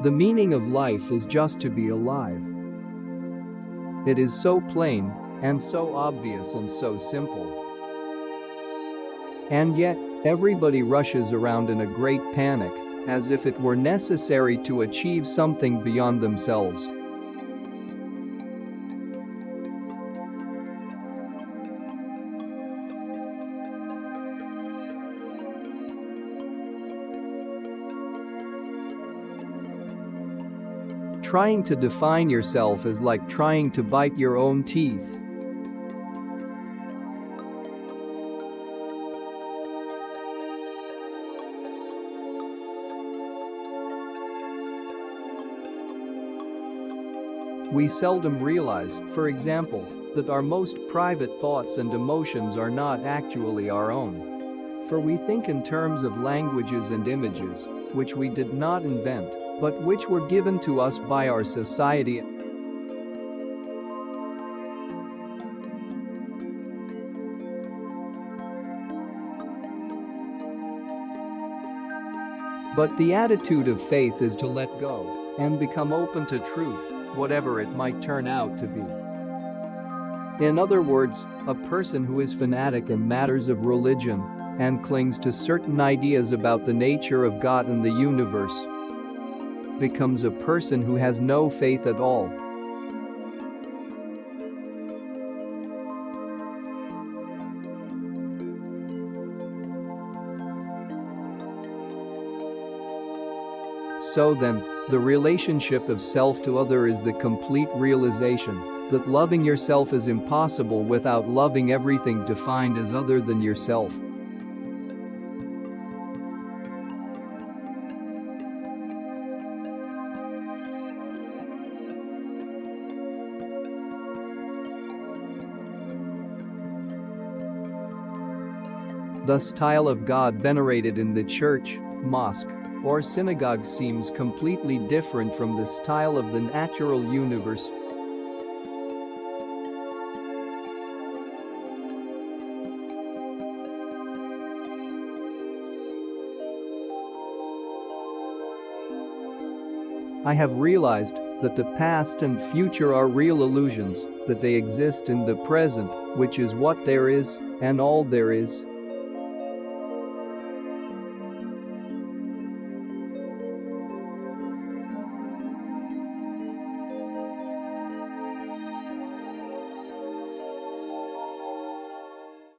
The meaning of life is just to be alive. It is so plain, and so obvious and so simple. And yet, everybody rushes around in a great panic, as if it were necessary to achieve something beyond themselves. Trying to define yourself is like trying to bite your own teeth. We seldom realize, for example, that our most private thoughts and emotions are not actually our own. For we think in terms of languages and images, which we did not invent, but which were given to us by our society. But the attitude of faith is to let go and become open to truth, whatever it might turn out to be. In other words, a person who is fanatic in matters of religion and clings to certain ideas about the nature of God and the universe becomes a person who has no faith at all. So then, the relationship of self to other is the complete realization that loving yourself is impossible without loving everything defined as other than yourself. The style of God venerated in the church, mosque, or synagogue seems completely different from the style of the natural universe. I have realized that the past and future are real illusions, that they exist in the present, which is what there is, and all there is.